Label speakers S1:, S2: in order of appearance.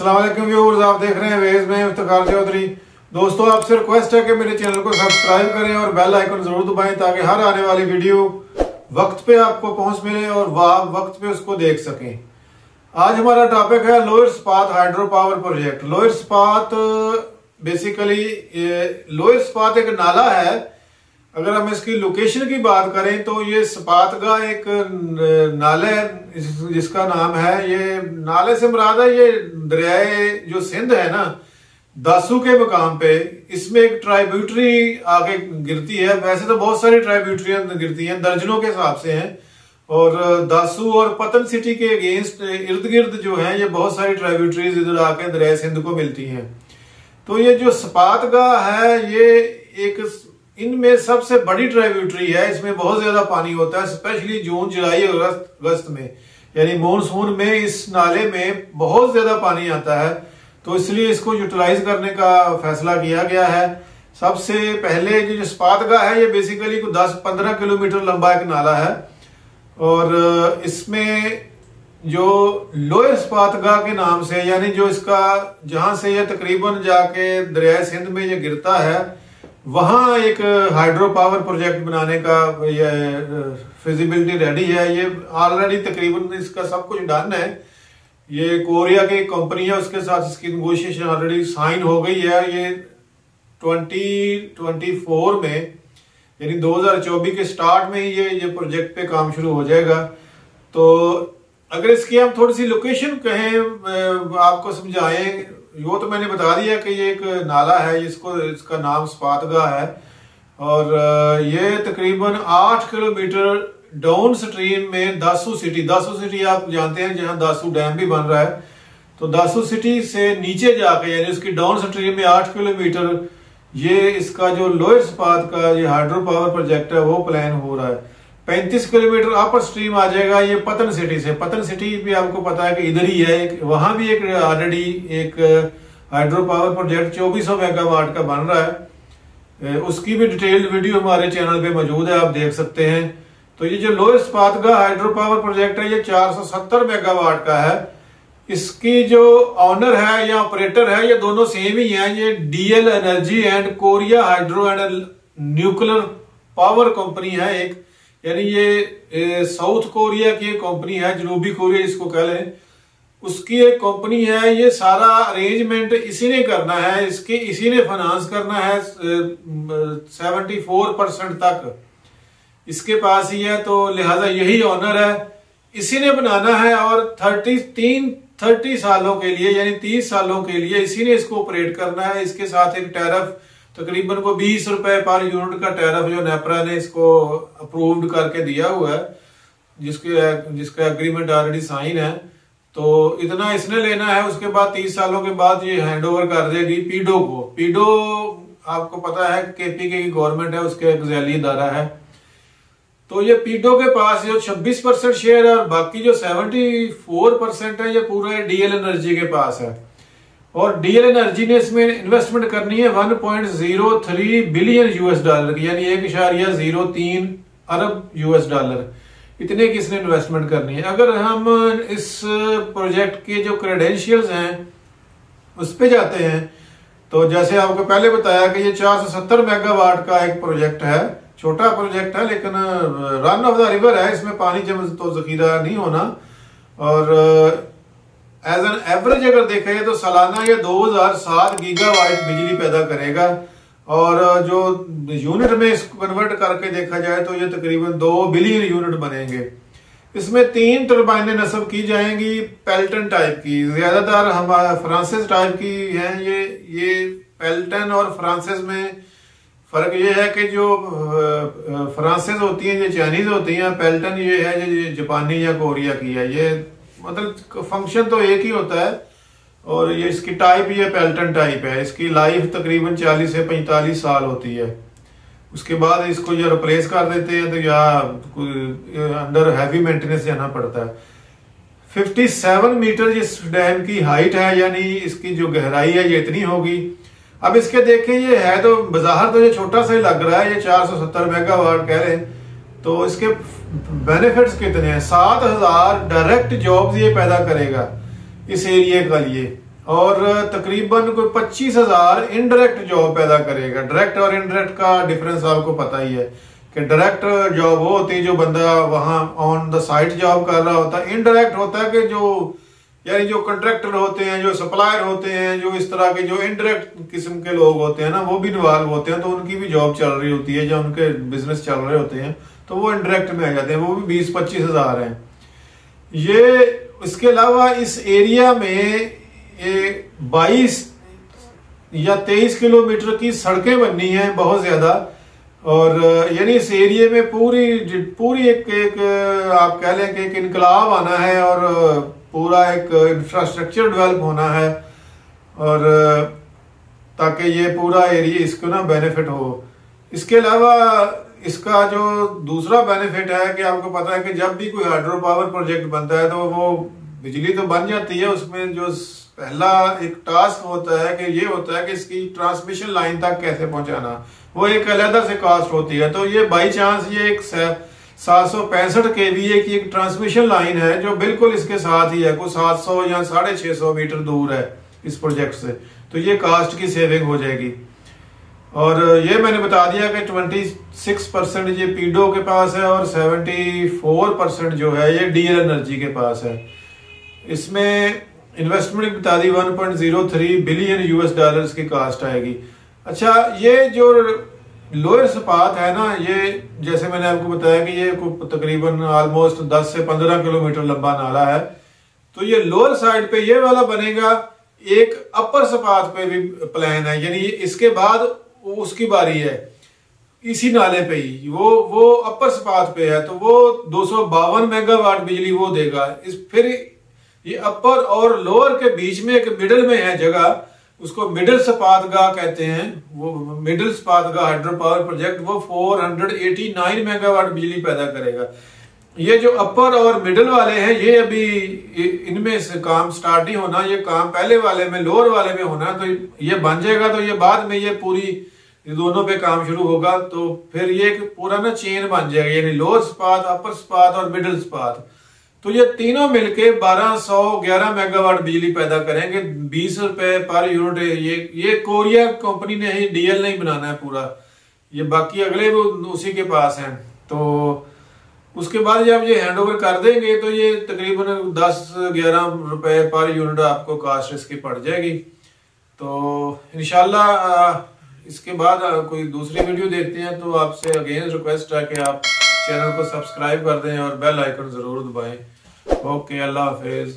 S1: अस्सलाम वालेकुम व्यूअर्स, आप देख रहे हैं वेज में इफ्तिखार चौधरी। दोस्तों, आपसे रिक्वेस्ट है कि मेरे चैनल को सब्सक्राइब करें और बेल आइकन जरूर दबाएं ताकि हर आने वाली वीडियो वक्त पे आपको पहुंच मिले और वक्त पे उसको देख सकें। आज हमारा टॉपिक है lower Spat hydro power project. Lower Spat basically lower Spat एक नाला है। अगर हम इसकी लोकेशन की बात करें तो ये स्पात का एक नाला है जिसका नाम है, ये नाले से मुराद है ये दरियाए जो सिंध है ना, दासू के मकाम पे इसमें एक ट्राइब्यूटरी आके गिरती है। वैसे तो बहुत सारी ट्राइब्यूटरियां गिरती हैं, दर्जनों के हिसाब से हैं, और दासू और पतन सिटी के अगेंस्ट इर्द गिर्द जो है ये बहुत सारी ट्राइब्यूटरीज इधर आके दरियाए सिंध को मिलती हैं। तो ये जो स्पात का है ये एक इनमें सबसे बड़ी ट्राइब्यूटरी है। इसमें बहुत ज्यादा पानी होता है, स्पेशली जून जुलाई और अगस्त में, यानी मानसून में इस नाले में बहुत ज्यादा पानी आता है। तो इसलिए इसको यूटिलाइज करने का फैसला किया गया है। सबसे पहले जो स्पातगाह है ये बेसिकली 10-15 किलोमीटर लंबा एक नाला है, और इसमें जो लोअर स्पातगाह के नाम से, यानी जो इसका जहां से ये तकरीबन जाके दरियाए सिंध में ये गिरता है, वहां एक हाइड्रो पावर प्रोजेक्ट बनाने का ये फिजिबिलिटी रेडी है। ये ऑलरेडी तकरीबन इसका सब कुछ डन है। ये कोरिया की कंपनी है, उसके साथ इसकी नेगोशिएशन ऑलरेडी साइन हो गई है। ये 2024 में यानी 2024 के स्टार्ट में ही ये प्रोजेक्ट पे काम शुरू हो जाएगा। तो अगर इसकी हम थोड़ी सी लोकेशन कहें, आपको समझाएं, वो तो मैंने बता दिया कि ये एक नाला है, इसका नाम स्पातगाह है, और ये तकरीबन 8 किलोमीटर डाउन स्ट्रीम में दासू सिटी आप जानते हैं जहां दासू डैम भी बन रहा है। तो दासू सिटी से नीचे जाके यानी उसकी डाउन स्ट्रीम में 8 किलोमीटर ये इसका जो लोअर स्पात का ये हाइड्रो पावर प्रोजेक्ट है वो प्लान हो रहा है। 35 किलोमीटर अपर स्ट्रीम आ जाएगा ये पतन सिटी से। पतन सिटी भी आपको पता है कि इधर ही है, वहां भी एक ऑलरेडी एक हाइड्रो पावर प्रोजेक्ट 2400 मेगावाट का बन रहा है। उसकी भी डिटेल्ड वीडियो हमारे चैनल पे मौजूद है, आप देख सकते हैं। तो ये जो लोअर स्पातगाह हाइड्रो पावर प्रोजेक्ट है ये 470 मेगावाट का है। इसकी जो ऑनर है या ऑपरेटर है ये दोनों सेम ही हैं। ये DL energy and Korea hydro and nuclear power company है एक, यानी ये साउथ कोरिया की एक कंपनी है, जनूबी कोरिया इसको कह लें, उसकी एक कंपनी है। ये सारा अरेंजमेंट इसी ने करना है, इसी ने फाइनेंस करना है। 74% तक इसके पास ही है, तो लिहाजा यही ऑनर है, इसी ने बनाना है। और 30 सालों के लिए यानी 30 सालों के लिए इसी ने इसको ऑपरेट करना है। इसके साथ एक टैरिफ तकरीबन को 20 रुपए पर यूनिट का टैरिफ जो नेपरा ने इसको अप्रूव्ड करके दिया हुआ है, जिसका एग्रीमेंट ऑलरेडी साइन है। तो इतना इसने लेना है। उसके बाद 30 सालों के बाद ये हैंडओवर कर देगी पीडो को। पीडो आपको पता है केपीके की गवर्नमेंट है, उसके एक ज़ैली इदारा है। तो ये पीडो के पास जो 26% शेयर है और बाकी जो 74% है ये पूरा डीएल एनर्जी के पास है। और डीएल एनर्जी ने इसमें इन्वेस्टमेंट करनी है 1.03 बिलियन यूएस डॉलर की, यानी 1.03 अरब यूएस डॉलर, इतने की इसने इन्वेस्टमेंट करनी है। अगर हम इस प्रोजेक्ट के जो क्रेडेंशियल्स हैं उस पे जाते हैं तो जैसे आपको पहले बताया कि ये 470 मेगावाट का एक प्रोजेक्ट है, छोटा प्रोजेक्ट है, लेकिन रन ऑफ द रिवर है, इसमें पानी जम तो जखीरा नहीं होना। और एज एन एवरेज अगर देखें तो सालाना ये 2007 गीगावाट बिजली पैदा करेगा, और जो यूनिट में इसको कन्वर्ट करके देखा जाए तो ये तकरीबन 2 बिलियन यूनिट बनेंगे। इसमें 3 टर्बाइनें नस्ब की जाएंगी पेल्टन टाइप की, ज्यादातर हमारा फ्रांसिस टाइप की हैं। ये पेल्टन और फ्रांसिस में फर्क ये है कि जो फ्रांसिस होती हैं ये चाइनीज होती हैं, पेल्टन ये है ये जापानी या कोरिया की है। ये मतलब फंक्शन तो एक ही होता है, और ये इसकी टाइप ये पेल्टन टाइप है। इसकी लाइफ तकरीबन 40 से 45 साल होती है। उसके बाद इसको या रिप्लेस कर देते हैं तो या अंडर हैवी मेंटेनेंस जाना पड़ता है। 57 मीटर जिस डैम की हाइट है, यानी इसकी जो गहराई है ये इतनी होगी। अब इसके देखें ये है तो बाजार तो ये छोटा सा ही लग रहा है, ये 470 मेगावाट कह रहे हैं, तो इसके बेनिफिट्स कितने हैं? 7000 डायरेक्ट जॉब्स ये पैदा करेगा इस एरिया के लिए। और तकरीबन कोई 25,000 इनडायरेक्ट जॉब पैदा करेगा। डायरेक्ट और इनडायरेक्ट का डिफरेंस आपको पता ही है कि डायरेक्ट जॉब वो होती है जो बंदा वहां ऑन द साइट जॉब कर रहा होता है। इनडायरेक्ट होता है कि जो यानी जो कॉन्ट्रैक्टर होते हैं, जो सप्लायर होते हैं, जो इस तरह के जो इनडायरेक्ट किस्म के लोग होते हैं ना, वो भी इन्वॉल्व होते हैं, तो उनकी भी जॉब चल रही होती है, जो उनके बिजनेस चल रहे होते हैं, तो वो इनडायरेक्ट में आ जाते हैं। वो भी 20-25,000 हैं। ये इसके अलावा इस एरिया में 22 या 23 किलोमीटर की सड़कें बननी है, बहुत ज्यादा। और यानी इस एरिया में पूरी एक आप कह लें कि एक इनकलाब आना है और पूरा एक इंफ्रास्ट्रक्चर डेवलप होना है, और ताकि ये पूरा एरिया इसको ना बेनिफिट हो। इसके अलावा इसका जो दूसरा बेनिफिट है कि आपको पता है कि जब भी कोई हाइड्रो पावर प्रोजेक्ट बनता है तो वो बिजली तो बन जाती है, उसमें जो पहला एक टास्क होता है कि ये होता है कि इसकी ट्रांसमिशन लाइन तक कैसे पहुंचाना, वो एक अलग से कॉस्ट होती है। तो ये बाई चांस ये एक 765 kVA की एक ट्रांसमिशन लाइन है जो बिल्कुल इसके साथ ही है, कोई 700 या 650 मीटर दूर है इस प्रोजेक्ट से, तो ये कास्ट की सेविंग हो जाएगी। और ये मैंने बता दिया कि 26% ये पीडो के पास है और 74% जो है ये डीएल एनर्जी के पास है। इसमें इन्वेस्टमेंट बता दी 1.03 बिलियन US की कास्ट आएगी। अच्छा, ये जो लोअर सपात है ना, ये जैसे मैंने आपको बताया कि ये तकरीबन ऑलमोस्ट 10 से 15 किलोमीटर लंबा नाला है, तो ये लोअर साइड पे ये वाला बनेगा। एक अपर सपात पे भी प्लान है, यानी इसके बाद उसकी बारी है इसी नाले पे ही, वो अपर सपात पे है, तो वो 252 मेगावाट बिजली वो देगा। फिर ये अपर और लोअर के बीच में एक मिडिल में है जगह, उसको मिडिल सपातगाह कहते हैं। वो मिडिल सपातगाह हाइड्रो पावर प्रोजेक्ट वो 489 मेगावाट बिजली पैदा करेगा। ये जो अपर और मिडिल वाले हैं ये अभी इनमें से काम स्टार्ट नहीं होना, ये काम पहले वाले में लोअर वाले में होना। तो ये बन जाएगा तो ये बाद में ये पूरी दोनों पे काम शुरू होगा, तो फिर ये पूरा ना चेन बन जाएगा, यानी लोअर स्पात, अपर स्पात और मिडिल स्पात। तो ये तीनों मिलके 1211 मेगावाट बिजली पैदा करेंगे, 20 रुपए पर यूनिट। ये कोरिया कंपनी ने ही, डीएल नहीं बनाना है पूरा, ये बाकी अगले वो उसी के पास हैं। तो उसके बाद जब ये हैंडओवर कर देंगे तो ये तकरीबन 10-11 रुपए पर यूनिट आपको कास्ट इसकी पड़ जाएगी। तो इंशाल्लाह इसके बाद कोई दूसरी वीडियो देखते हैं, तो आपसे अगेन रिक्वेस्ट है कि आप चैनल को सब्सक्राइब कर दें और बेल आइकन जरूर दबाएं। ओके, अल्लाह हाफिज।